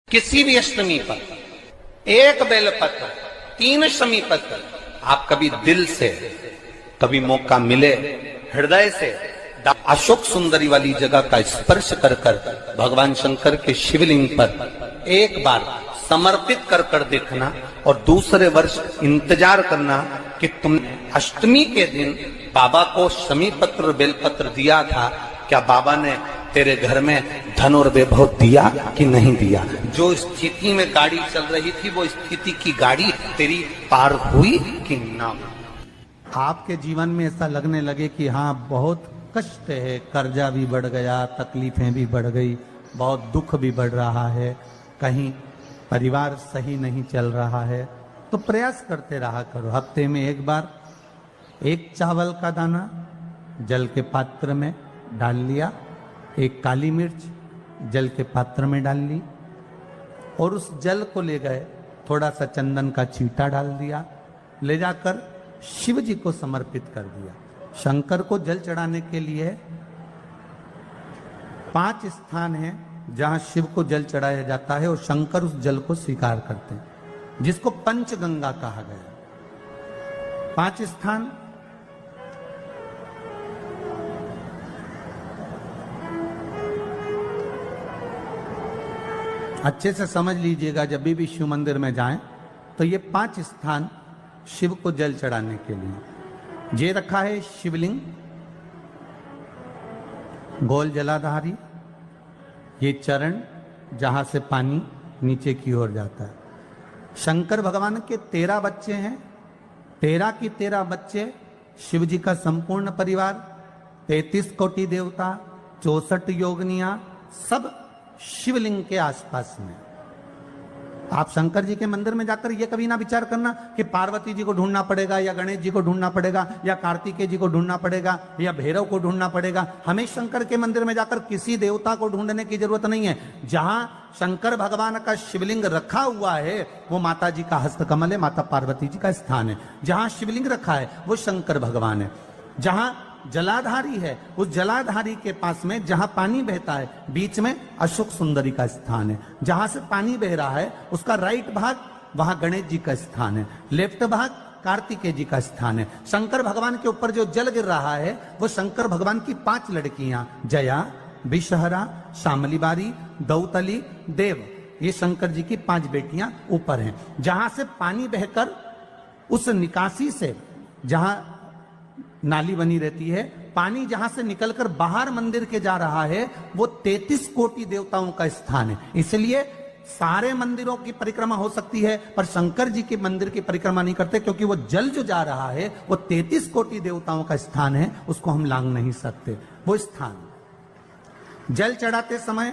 किसी भी अष्टमी पर एक बेलपत्र 3 शमी पत्र आप कभी दिल से, कभी मौका मिले हृदय से अशोक सुंदरी वाली जगह का स्पर्श कर कर भगवान शंकर के शिवलिंग पर एक बार समर्पित कर कर देखना और दूसरे वर्ष इंतजार करना कि तुमने अष्टमी के दिन बाबा को शमी पत्र बेलपत्र दिया था, क्या बाबा ने तेरे घर में धन और वैभव दिया कि नहीं दिया। जो स्थिति में गाड़ी चल रही थी वो स्थिति की गाड़ी तेरी पार हुई कि ना। आपके जीवन में ऐसा लगने लगे कि हाँ बहुत कष्ट है, कर्जा भी बढ़ गया, तकलीफें भी बढ़ गई, बहुत दुख भी बढ़ रहा है, कहीं परिवार सही नहीं चल रहा है, तो प्रयास करते रहा करो। हफ्ते में एक बार एक चावल का दाना जल के पात्र में डाल लिया, एक काली मिर्च जल के पात्र में डाल ली और उस जल को ले गए, थोड़ा सा चंदन का छींटा डाल दिया, ले जाकर शिव जी को समर्पित कर दिया। शंकर को जल चढ़ाने के लिए 5 स्थान हैं जहां शिव को जल चढ़ाया जाता है और शंकर उस जल को स्वीकार करते हैं, जिसको पंचगंगा कहा गया। 5 स्थान अच्छे से समझ लीजिएगा, जब भी शिव मंदिर में जाएं तो ये 5 स्थान शिव को जल चढ़ाने के लिए ये रखा है। शिवलिंग, गोल जलाधारी, ये चरण जहां से पानी नीचे की ओर जाता है। शंकर भगवान के 13 बच्चे हैं, 13 की 13 बच्चे, शिव जी का संपूर्ण परिवार, 33 कोटि देवता, 64 योगनियां, सब शिवलिंग के आसपास में। आप शंकर जी के मंदिर में जाकर ये कभी ना विचार करना कि पार्वती जी को ढूंढना पड़ेगा या गणेश जी को ढूंढना पड़ेगा या कार्तिकेय जी को ढूंढना पड़ेगा या भैरव को ढूंढना पड़ेगा। हमें शंकर के मंदिर में जाकर किसी देवता को ढूंढने की जरूरत नहीं है। जहां शंकर भगवान का शिवलिंग रखा हुआ है वो माता जी का हस्तकमल है, माता पार्वती जी का स्थान है। जहां शिवलिंग रखा है वो शंकर भगवान है। जहां जलाधारी है उस जलाधारी के पास में जहां पानी बहता है बीच में अशोक सुंदरी का स्थान है। जहां से पानी बह रहा है उसका राइट भाग वहां गणेश जी का स्थान है, लेफ्ट भाग कार्तिकेय जी का स्थान है। शंकर भगवान के ऊपर जो जल गिर रहा है वो शंकर भगवान की 5 लड़कियां, जया, विषहरा, शामली बारी, दौतली, देव, ये शंकर जी की 5 बेटियां ऊपर हैं। जहां से पानी बहकर उस निकासी से, जहां नाली बनी रहती है, पानी जहां से निकलकर बाहर मंदिर के जा रहा है वो 33 कोटि देवताओं का स्थान है। इसलिए सारे मंदिरों की परिक्रमा हो सकती है पर शंकर जी के मंदिर की परिक्रमा नहीं करते, क्योंकि वो जल जो जा रहा है वो 33 कोटि देवताओं का स्थान है, उसको हम लांग नहीं सकते। वो स्थान जल चढ़ाते समय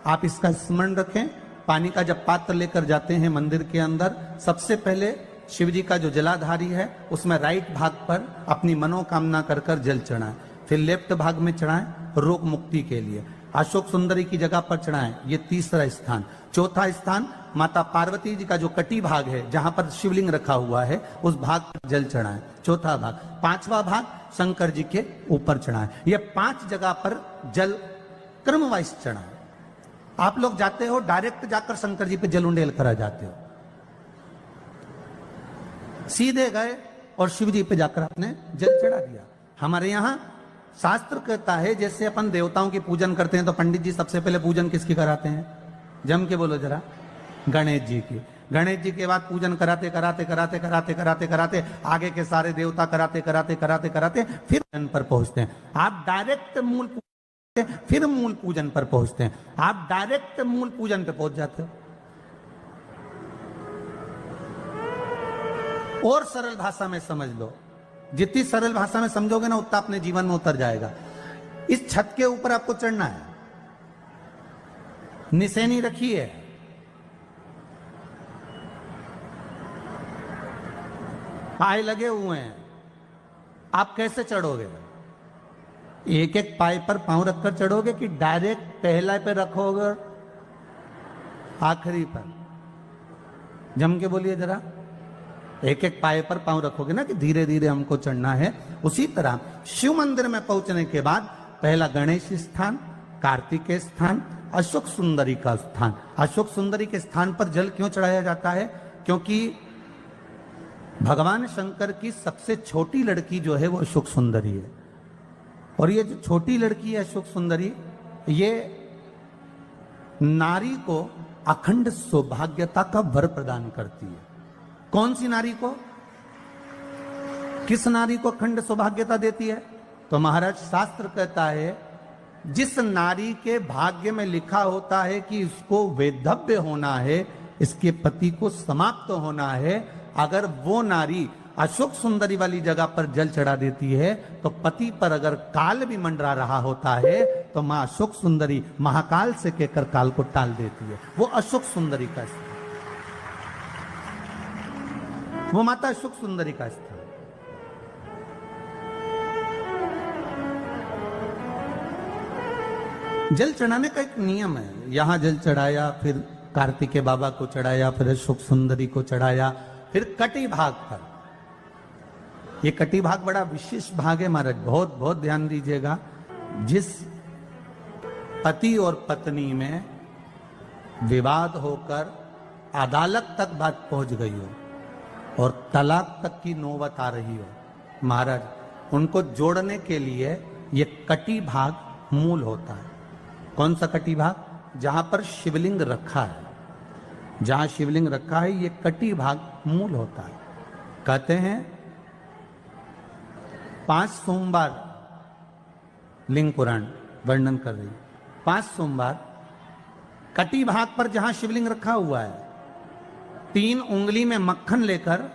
आप इसका स्मरण रखें। पानी का जब पात्र लेकर जाते हैं मंदिर के अंदर, सबसे पहले शिव जी का जो जलाधारी है उसमें राइट भाग पर अपनी मनोकामना कर कर जल चढ़ाएं, फिर लेफ्ट भाग में चढ़ाएं रोग मुक्ति के लिए। अशोक सुंदरी की जगह पर चढ़ाएं, ये 3रा स्थान। 4था स्थान माता पार्वती जी का जो कटी भाग है जहां पर शिवलिंग रखा हुआ है उस भाग पर जल चढ़ाएं, 4था भाग। 5वां भाग शंकर जी के ऊपर चढ़ाएं। ये 5 जगह पर जल क्रमवाइज चढ़ाएं। आप लोग जाते हो डायरेक्ट जाकर शंकर जी पे जल उंडेल करा जाते हो, सीधे गए और शिव जी पे जाकर आपने जल चढ़ा दिया। हमारे यहाँ शास्त्र कहता है जैसे अपन देवताओं की पूजन करते हैं तो पंडित जी सबसे पहले पूजन किसकी कराते हैं? जम के बोलो जरा, गणेश जी की। गणेश जी के बाद पूजन कराते कराते कराते कराते कराते कराते आगे के सारे देवता कराते कराते कराते कराते फिर जन पर पहुंचते हैं। आप डायरेक्ट मूल पूजन, फिर मूल पूजन पर पहुंचते हैं। आप डायरेक्ट मूल पूजन पे पहुंच जाते हो। और सरल भाषा में समझ लो, जितनी सरल भाषा में समझोगे ना उतना अपने जीवन में उतर जाएगा। इस छत के ऊपर आपको चढ़ना है, निशानी रखी है, पाए लगे हुए हैं, आप कैसे चढ़ोगे? एक एक पाए पर पांव रखकर चढ़ोगे कि डायरेक्ट पहला पे रखोगे आखिरी पर? जम के बोलिए जरा, एक एक पाए पर पांव रखोगे ना कि धीरे धीरे हमको चढ़ना है। उसी तरह शिव मंदिर में पहुंचने के बाद पहला गणेश स्थान, कार्तिकेय स्थान, अशोक सुंदरी का स्थान। अशोक सुंदरी के स्थान पर जल क्यों चढ़ाया जाता है? क्योंकि भगवान शंकर की सबसे छोटी लड़की जो है वो अशोक सुंदरी है। और ये जो छोटी लड़की है अशोक सुंदरी, ये नारी को अखंड सौभाग्यता का वर प्रदान करती है। कौन सी नारी को? किस नारी को अखंड सौभाग्यता देती है? तो महाराज शास्त्र कहता है जिस नारी के भाग्य में लिखा होता है कि इसको वैधव्य होना है, इसके पति को समाप्त होना है, अगर वो नारी अशोक सुंदरी वाली जगह पर जल चढ़ा देती है तो पति पर अगर काल भी मंडरा रहा होता है तो मां अशोक सुंदरी महाकाल से कहकर काल को टाल देती है। वो अशोक सुंदरी का स्थान, वो माता अशोक सुंदरी का स्थान। जल चढ़ाने का एक नियम है। यहां जल चढ़ाया, फिर कार्तिकेय बाबा को चढ़ाया, फिर अशोक सुंदरी को चढ़ाया, फिर कटी भाग पर। ये कटी भाग बड़ा विशेष भाग है महाराज, बहुत बहुत ध्यान दीजिएगा। जिस पति और पत्नी में विवाद होकर अदालत तक बात पहुंच गई हो और तलाक तक की नौबत आ रही हो, महाराज उनको जोड़ने के लिए ये कटी भाग मूल होता है। कौन सा कटी भाग? जहां पर शिवलिंग रखा है, जहां शिवलिंग रखा है, ये कटी भाग मूल होता है। कहते हैं 5 सोमवार, लिंग पुराण वर्णन कर रही है, 5 सोमवार कटी भाग पर जहां शिवलिंग रखा हुआ है, 3 उंगली में मक्खन लेकर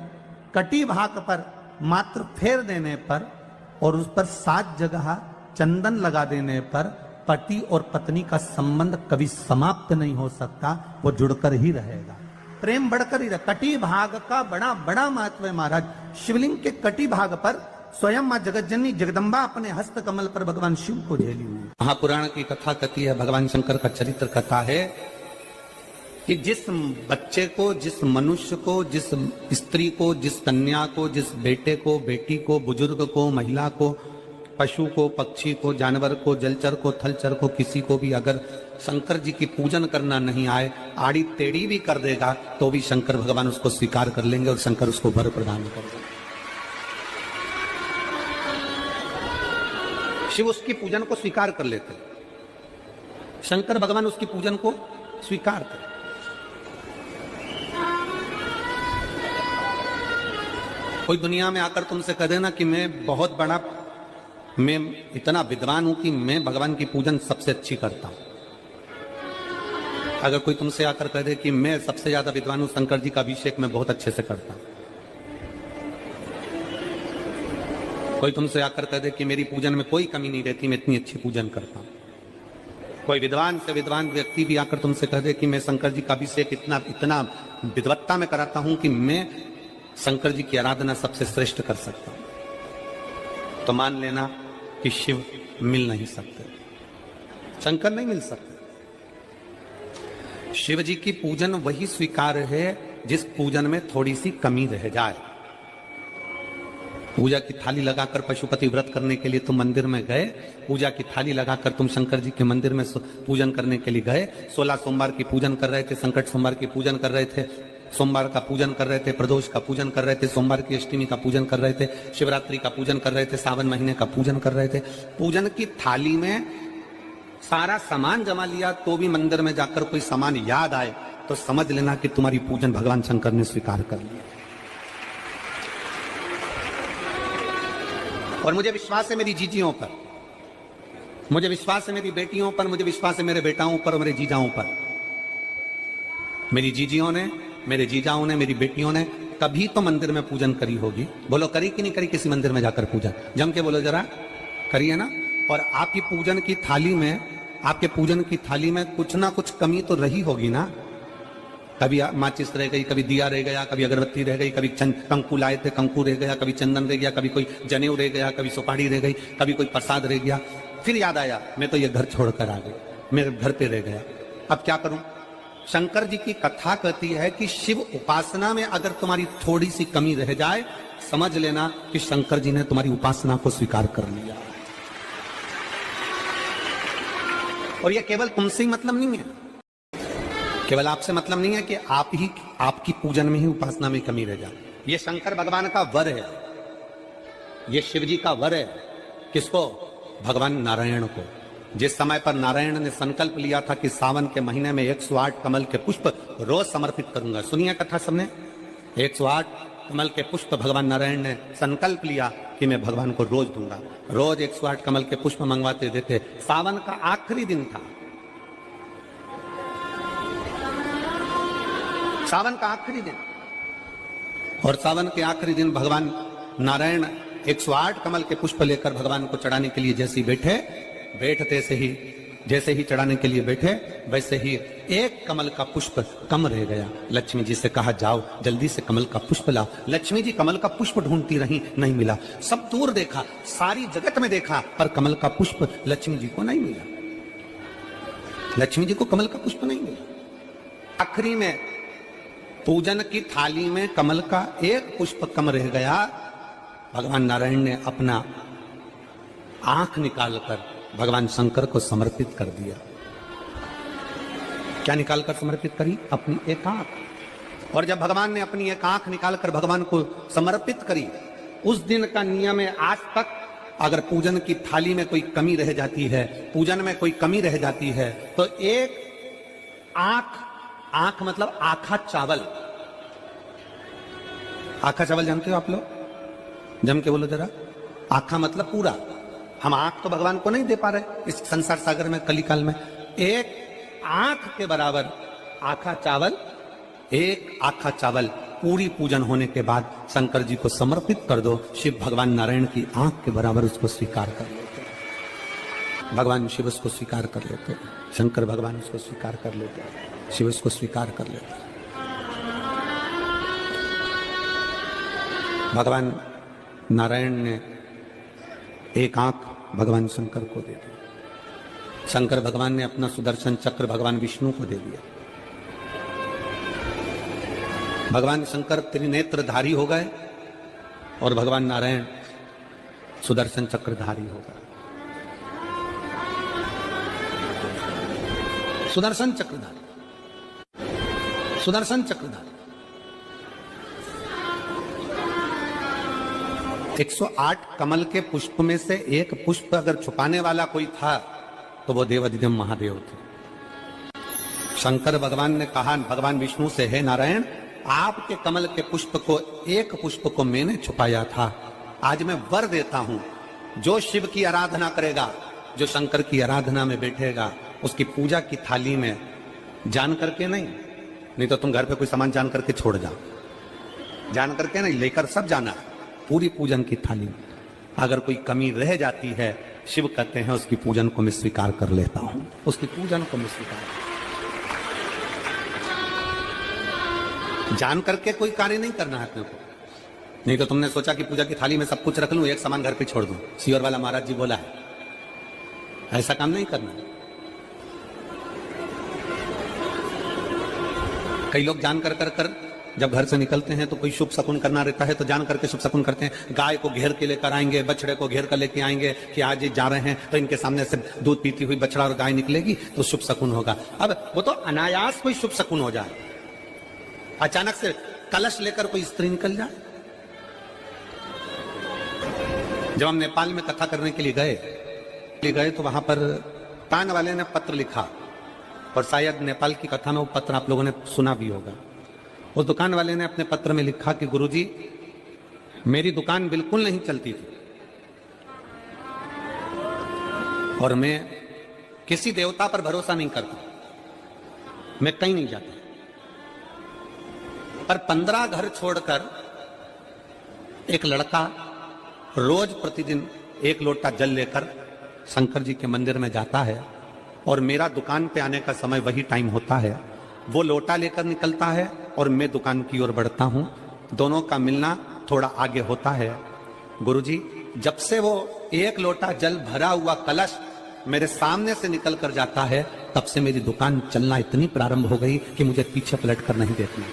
कटी भाग पर मात्र फेर देने पर और उस पर 7 जगह चंदन लगा देने पर पति और पत्नी का संबंध कभी समाप्त नहीं हो सकता, वो जुड़कर ही रहेगा, प्रेम बढ़कर ही रहेगा। कटी भाग का बड़ा बड़ा महत्व है महाराज। शिवलिंग के कटी भाग पर स्वयं मां जगतजननी जगदम्बा अपने हस्त कमल पर भगवान शिव को झेली हुई। महापुराण की कथा कहती है, भगवान शंकर का चरित्र कथा है कि जिस बच्चे को, जिस मनुष्य को, जिस स्त्री को, जिस कन्या को, जिस बेटे को, बेटी को, बुजुर्ग को, महिला को, पशु को, पक्षी को, जानवर को, जलचर को, थलचर को, किसी को भी अगर शंकर जी की पूजन करना नहीं आए, आड़ी टेढ़ी भी कर देगा तो भी शंकर भगवान उसको स्वीकार कर लेंगे और शंकर उसको वर प्रदान कर देंगे। शिव उसकी पूजन को स्वीकार कर लेते, शंकर भगवान उसकी पूजन को स्वीकार करते। कोई दुनिया में आकर तुमसे कह देना कि मैं इतना विद्वान हूं कि मैं भगवान की पूजन सबसे अच्छी करता हूं। अगर कोई तुमसे आकर कह दे कि मैं सबसे ज्यादा विद्वान हूं, शंकर जी का अभिषेक मैं बहुत अच्छे से करता हूं। कोई तुमसे आकर कह दे कि मेरी पूजन में कोई कमी नहीं रहती, मैं इतनी अच्छी पूजन करता हूं। कोई विद्वान से विद्वान व्यक्ति भी आकर तुमसे कह दे कि मैं शंकर जी का अभिषेक इतना विद्वत्ता में कराता हूं कि मैं शंकर जी की आराधना सबसे श्रेष्ठ कर सकता हूं, तो मान लेना कि शिव मिल नहीं सकते, शंकर नहीं मिल सकते। शिव जी की पूजन वही स्वीकार है जिस पूजन में थोड़ी सी कमी रह जाए। पूजा की थाली लगाकर पशुपति व्रत करने के लिए तुम मंदिर में गए, पूजा की थाली लगाकर तुम शंकर जी के मंदिर में पूजन करने के लिए गए, 16 सोमवार की पूजन कर रहे थे, संकट सोमवार की पूजन कर रहे थे, सोमवार का पूजन कर रहे थे, प्रदोष का पूजन कर रहे थे, सोमवार की अष्टमी का पूजन कर रहे थे, शिवरात्रि का पूजन कर रहे थे, सावन महीने का पूजन कर रहे थे। पूजन की थाली में सारा सामान जमा लिया तो भी मंदिर में जाकर कोई सामान याद आए तो समझ लेना कि तुम्हारी पूजन भगवान शंकर ने स्वीकार कर लिया। और मुझे विश्वास है मेरी जीजियों पर, मुझे विश्वास है मेरी बेटियों पर, मुझे विश्वास है मेरे बेटाओं पर और मेरे जीजाओं पर। मेरी जीजियों ने, मेरे जीजाओं ने, मेरी बेटियों ने कभी तो मंदिर में पूजन करी होगी। बोलो करी कि नहीं करी किसी मंदिर में जाकर पूजन? जम के बोलो जरा, करी है ना? और आपकी पूजन की थाली में, आपके पूजन की थाली में कुछ ना कुछ कमी तो रही होगी ना। कभी माचिस रह गई, कभी दिया रह गया, कभी अगरबत्ती रह गई, कभी कंकु लाए थे कंकु रह गया, कभी चंदन रह गया, कभी कोई जनेऊ रह गया, कभी सुपारी रह गई, कभी कोई प्रसाद रह गया। फिर याद आया मैं तो ये घर छोड़कर आ गई, मेरे घर पे रह गया, अब क्या करूं? शंकर जी की कथा कहती है कि शिव उपासना में अगर तुम्हारी थोड़ी सी कमी रह जाए, समझ लेना कि शंकर जी ने तुम्हारी उपासना को स्वीकार कर लिया। और ये केवल तुमसे ही मतलब नहीं है, केवल आपसे मतलब नहीं है कि आप ही आपकी पूजन में ही उपासना में कमी रह जाए। ये शंकर भगवान का वर है, ये शिव जी का वर है। किसको? भगवान नारायण को। जिस समय पर नारायण ने संकल्प लिया था कि सावन के महीने में 108 कमल के पुष्प रोज समर्पित करूंगा, सुनिए कथा सबने, 108 कमल के पुष्प भगवान नारायण ने संकल्प लिया कि मैं भगवान को रोज दूंगा। रोज 108 कमल के पुष्प मंगवाते देते। सावन का आखिरी दिन था, सावन का आखिरी दिन, और सावन के आखिरी दिन भगवान नारायण 108 कमल के पुष्प लेकर भगवान को चढ़ाने के लिए जैसे ही बैठते से ही जैसे ही चढ़ाने के लिए बैठे वैसे ही एक कमल का पुष्प कम रह गया। लक्ष्मी जी से कहा जाओ जल्दी से कमल का पुष्प लाओ। लक्ष्मी जी कमल का पुष्प ढूंढती रही, नहीं मिला। सब दूर देखा, सारी जगत में देखा, पर कमल का पुष्प लक्ष्मी जी को नहीं मिला। लक्ष्मी जी को कमल का पुष्प नहीं मिला। आखिरी में पूजन की थाली में कमल का एक पुष्प कम रह गया। भगवान नारायण ने अपना आंख निकालकर भगवान शंकर को समर्पित कर दिया। क्या निकालकर समर्पित करी? अपनी एक आंख। और जब भगवान ने अपनी एक आंख निकालकर भगवान को समर्पित करी, उस दिन का नियम है आज तक, अगर पूजन की थाली में कोई कमी रह जाती है, पूजन में कोई कमी रह जाती है, तो एक आंख मतलब आखा चावल। आखा चावल जानते हो आप लोग? जम के बोलो जरा। आखा मतलब पूरा। हम आंख तो भगवान को नहीं दे पा रहे इस संसार सागर में, कलिकाल में। एक आंख के बराबर आखा चावल, एक आखा चावल पूरी पूजन होने के बाद शंकर जी को समर्पित कर दो। शिव भगवान नारायण की आंख के बराबर उसको स्वीकार कर लेते। भगवान शिव उसको स्वीकार कर लेते, शंकर भगवान उसको स्वीकार कर लेते, शिव उसको स्वीकार कर लेते। भगवान नारायण ने एक आंख भगवान शंकर को दे दी। शंकर भगवान ने अपना सुदर्शन चक्र भगवान विष्णु को दे दिया। भगवान शंकर त्रिनेत्रधारी हो गए और भगवान नारायण सुदर्शन चक्रधारी हो गए। सुदर्शन चक्रधारी, सुदर्शन चक्रधारी। 108 कमल के पुष्प में से एक पुष्प अगर छुपाने वाला कोई था तो वो देवाधिदेव महादेव थे। शंकर भगवान ने कहा भगवान विष्णु से, हे नारायण, आपके कमल के पुष्प को, एक पुष्प को मैंने छुपाया था। आज मैं वर देता हूं, जो शिव की आराधना करेगा, जो शंकर की आराधना में बैठेगा, उसकी पूजा की थाली में जान करके नहीं तो तुम घर पे कोई सामान जान करके छोड़ जाओ, जान करके नहीं, लेकर सब जाना। पूरी पूजन की थाली में अगर कोई कमी रह जाती है, शिव कहते हैं उसकी पूजन को मैं स्वीकार कर लेता हूं, उसकी पूजन को मैं स्वीकार। जान करके कोई कार्य नहीं करना है अपने को। नहीं तो तुमने सोचा कि पूजा की थाली में सब कुछ रख लूं, एक सामान घर पे छोड़ दूं। सीवर वाला महाराज जी बोला है, ऐसा काम नहीं करना। कई लोग जान कर जब घर से निकलते हैं तो कोई शुभ शकुन करना रहता है तो जान करके शुभ शकुन करते हैं। गाय को घेर के लेकर आएंगे, बछड़े को घेर कर लेके आएंगे कि आज ये जा रहे हैं तो इनके सामने से दूध पीती हुई बछड़ा और गाय निकलेगी तो शुभ शकुन होगा। अब वो तो अनायास कोई शुभ शकुन हो जाए। अचानक से कलश लेकर कोई स्त्री निकल जाए। जब हम नेपाल में कथा करने के लिए गए तो वहां पर पान वाले ने पत्र लिखा, और शायद नेपाल की कथा में वो पत्र आप लोगों ने सुना भी होगा। उस दुकान वाले ने अपने पत्र में लिखा कि गुरुजी, मेरी दुकान बिल्कुल नहीं चलती थी और मैं किसी देवता पर भरोसा नहीं करता, मैं कहीं नहीं जाता, पर 15 घर छोड़कर एक लड़का रोज प्रतिदिन 1 लोटा जल लेकर शंकर जी के मंदिर में जाता है और मेरा दुकान पे आने का समय वही टाइम होता है। वो लोटा लेकर निकलता है और मैं दुकान की ओर बढ़ता हूं, दोनों का मिलना थोड़ा आगे होता है। गुरुजी, जब से वो 1 लोटा जल भरा हुआ कलश मेरे सामने से निकल कर जाता है, तब से मेरी दुकान चलना इतनी प्रारंभ हो गई कि मुझे पीछे पलट कर नहीं देखना।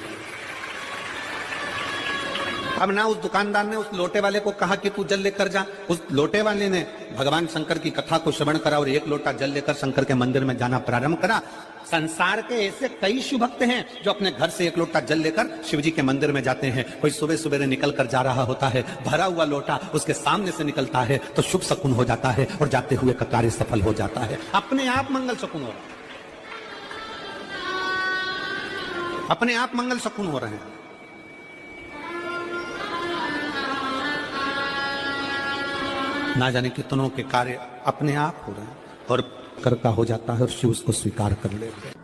अब ना उस दुकानदार ने उस लोटे वाले को कहा कि तू जल लेकर जा, उस लोटे वाले ने भगवान शंकर की कथा को श्रवण करा और एक लोटा जल लेकर शंकर के मंदिर में जाना प्रारंभ करा। संसार के ऐसे कई शिव भक्त हैं जो अपने घर से एक लोटा जल लेकर शिव जी के मंदिर में जाते हैं। कोई सुबह सुबह निकल कर जा रहा होता है, भरा हुआ लोटा उसके सामने से निकलता है तो शुभ शकुन हो जाता है और जाते हुए का कार्य सफल हो जाता है। अपने आप मंगल शकुन हो रहा है, अपने आप मंगल शकुन हो रहे हैं। ना जाने कितनों के कार्य अपने आप हो रहे हैं और कर का हो जाता है और शिव उसको स्वीकार कर लेते हैं।